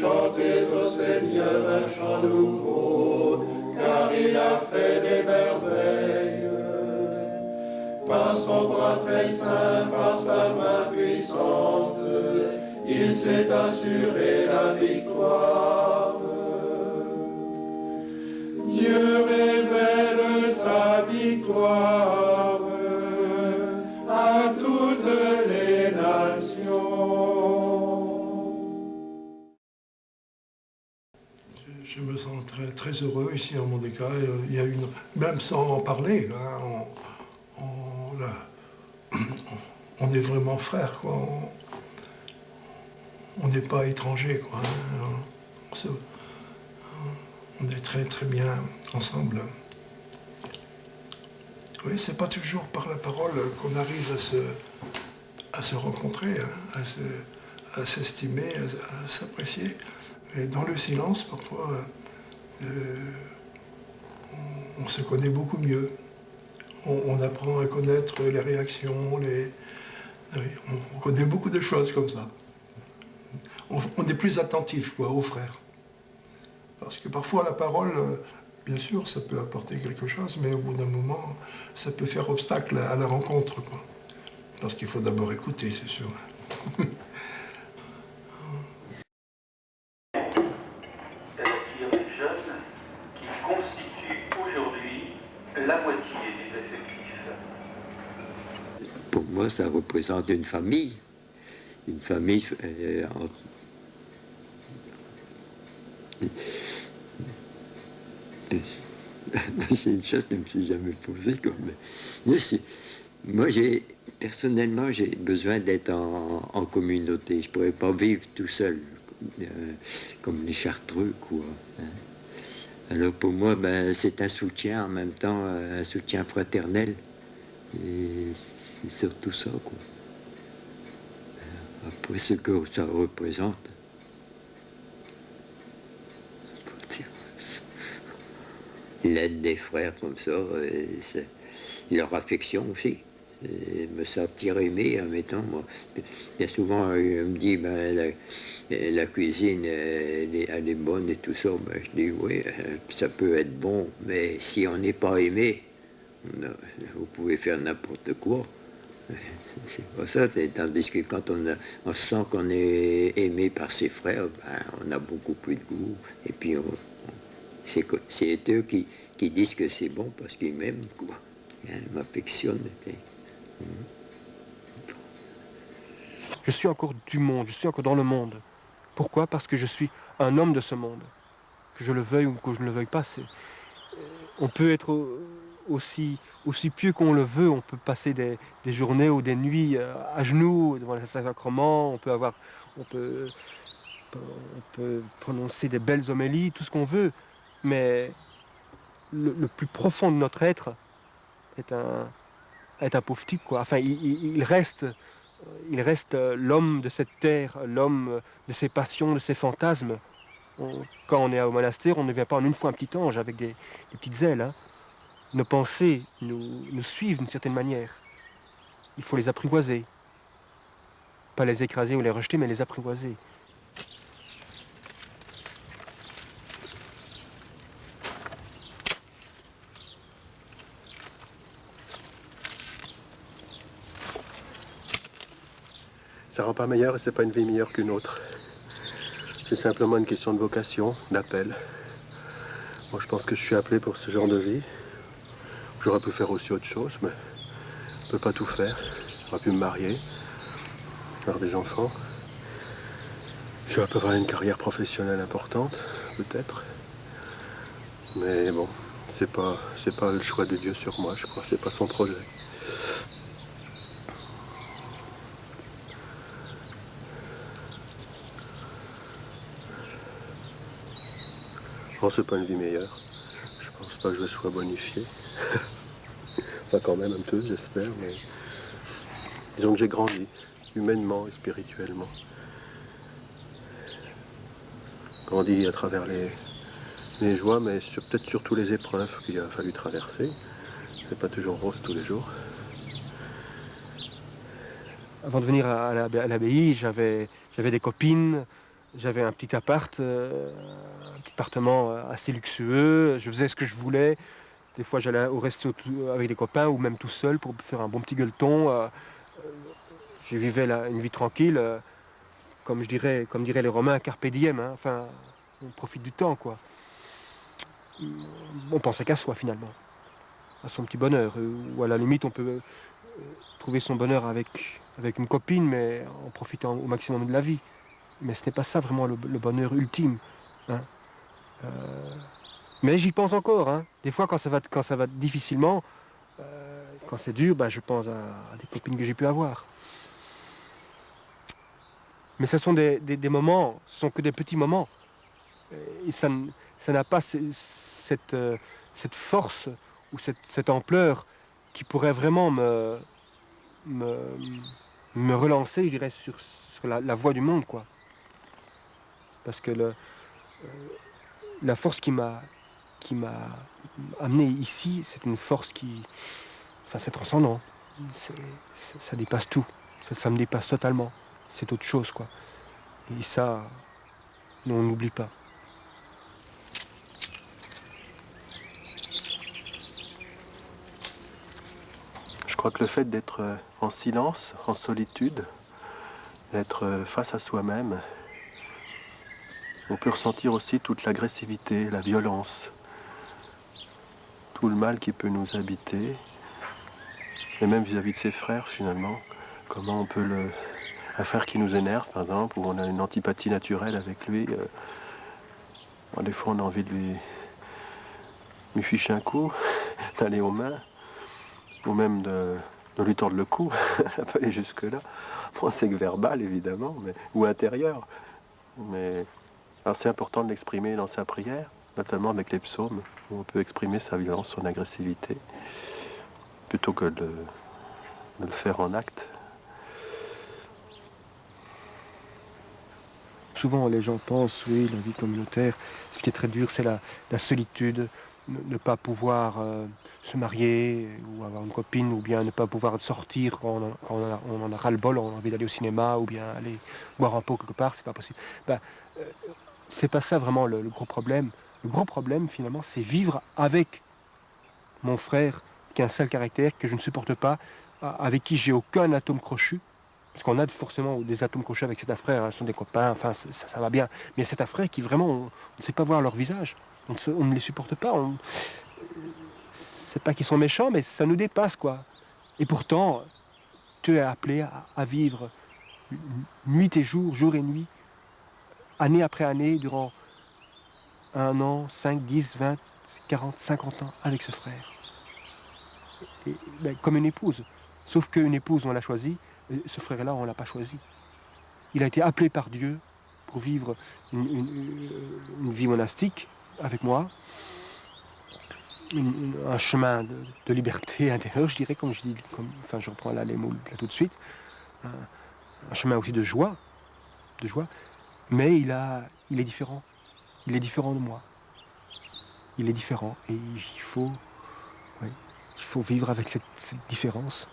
chantez au Seigneur un chant nouveau, car il a fait des merveilles. Par son bras très saint, par sa main puissante, il s'est assuré la victoire. Dieu révèle sa victoire à toutes les nations. Je me sens très, très heureux ici à Mondéka. Il y a une, même sans en parler, hein, on est vraiment frères, quoi. On n'est pas étrangers, quoi. Hein. On est très très bien ensemble. Oui, c'est pas toujours par la parole qu'on arrive à se rencontrer, hein, à s'estimer, à s'apprécier. Et dans le silence, parfois, on se connaît beaucoup mieux. On apprend à connaître les réactions, oui, on connaît beaucoup de choses comme ça. On est plus attentif, quoi, aux frères. Parce que parfois la parole, bien sûr, ça peut apporter quelque chose, mais au bout d'un moment, ça peut faire obstacle à la rencontre, quoi. Parce qu'il faut d'abord écouter, c'est sûr. Pour moi, ça représente une famille. Une famille c'est une chose que je ne me suis jamais posée. Moi, personnellement, j'ai besoin d'être en communauté. Je ne pourrais pas vivre tout seul, comme les Chartreux, quoi. Hein. Alors pour moi, ben, c'est un soutien en même temps, un soutien fraternel. Et c'est surtout ça, quoi. Après ce que ça représente, l'aide des frères comme ça, leur affection aussi. Me sentir aimé, en mettant, moi, bien souvent, on me dit, ben, la cuisine, elle est bonne et tout ça. Ben, je dis, oui, ça peut être bon, mais si on n'est pas aimé, vous pouvez faire n'importe quoi. C'est pas ça, tandis que quand on sent qu'on est aimé par ses frères, ben, on a beaucoup plus de goût. Et puis, c'est eux qui disent que c'est bon parce qu'ils m'aiment, quoi. Ils m'affectionnent. Je suis encore du monde, je suis encore dans le monde. Pourquoi? Parce que je suis un homme de ce monde. Que je le veuille ou que je ne le veuille pas, on peut être aussi pieux qu'on le veut, on peut passer des journées ou des nuits à genoux devant les sacrements, on peut prononcer des belles homélies, tout ce qu'on veut, mais le plus profond de notre être est un pauvre type, quoi. Enfin, il reste l'homme de cette terre, l'homme de ses passions, de ses fantasmes. Quand on est au monastère, on ne devient pas en une fois un petit ange avec des petites ailes. Hein. Nos pensées nous suivent d'une certaine manière. Il faut les apprivoiser. Pas les écraser ou les rejeter, mais les apprivoiser. Ça rend pas meilleur et c'est pas une vie meilleure qu'une autre. C'est simplement une question de vocation, d'appel. Moi je pense que je suis appelé pour ce genre de vie. J'aurais pu faire aussi autre chose, mais je ne peux pas tout faire. J'aurais pu me marier, avoir des enfants. J'aurais pu avoir une carrière professionnelle importante, peut-être. Mais bon, c'est pas le choix de Dieu sur moi, je crois, c'est pas son projet. Je pense que c'est pas une vie meilleure. Je pense pas que je sois bonifié. Enfin quand même un peu, j'espère, mais disons que j'ai grandi, humainement et spirituellement. Grandi à travers les joies, mais peut-être surtout les épreuves qu'il a fallu traverser. C'est pas toujours rose tous les jours. Avant de venir à l'abbaye, j'avais des copines, J'avais un petit appart, un petit appartement assez luxueux. Je faisais ce que je voulais. Des fois, j'allais au resto avec des copains ou même tout seul pour faire un bon petit gueuleton. Je vivais là, une vie tranquille, comme diraient les Romains, carpe diem. Hein. Enfin, on profite du temps, quoi. On pensait qu'à soi, finalement, à son petit bonheur. Ou à la limite, on peut trouver son bonheur avec une copine, mais en profitant au maximum de la vie. Mais ce n'est pas ça vraiment le bonheur ultime. Hein. Mais j'y pense encore. Hein. Des fois, quand ça va difficilement, quand c'est dur, je pense à des copines que j'ai pu avoir. Mais ce sont des moments, ce sont que des petits moments. Et ça n'a pas cette force ou cette ampleur qui pourrait vraiment me relancer, je dirais, sur la voie du monde, quoi. Parce que la force qui m'a amené ici, c'est une force c'est transcendant. Ça dépasse tout. Ça me dépasse totalement. C'est autre chose, quoi. Et ça, on n'oublie pas. Je crois que le fait d'être en silence, en solitude, d'être face à soi-même, on peut ressentir aussi toute l'agressivité, la violence, tout le mal qui peut nous habiter, et même vis-à-vis de ses frères finalement. Comment on peut un frère qui nous énerve par exemple, où on a une antipathie naturelle avec lui, des fois on a envie de lui ficher un coup, d'aller aux mains, ou même de lui tordre le cou, ça peut aller jusque-là. Bon, c'est que verbal évidemment, ou intérieur. Mais alors c'est important de l'exprimer dans sa prière, notamment avec les psaumes, où on peut exprimer sa violence, son agressivité, plutôt que de le faire en acte. Souvent, les gens pensent, oui, la vie communautaire, ce qui est très dur, c'est la solitude, ne pas pouvoir se marier ou avoir une copine, ou bien ne pas pouvoir sortir quand on en a ras-le-bol, on a envie d'aller au cinéma, ou bien aller boire un pot quelque part, c'est pas possible. C'est pas ça vraiment le gros problème. Le gros problème, finalement, c'est vivre avec mon frère, qui a un sale caractère, que je ne supporte pas, avec qui j'ai aucun atome crochu. Parce qu'on a forcément des atomes crochus avec certains frères, hein, ce sont des copains, enfin ça va bien. Mais il y a certains frères qui vraiment, on ne sait pas voir leur visage. On ne les supporte pas. C'est pas qu'ils sont méchants, mais ça nous dépasse, quoi. Et pourtant, tu es appelé à vivre nuit et jour, jour et nuit, année après année, durant 1 an, 5, 10, 20, 40, 50 ans, avec ce frère. Et, comme une épouse. Sauf qu'une épouse, on l'a choisie. Ce frère-là, on ne l'a pas choisi. Il a été appelé par Dieu pour vivre une vie monastique avec moi, un chemin de liberté intérieure, je dirais, je reprends là les mots là tout de suite, un chemin aussi de joie, mais il est différent. Il est différent de moi. Il est différent et il faut vivre avec cette différence.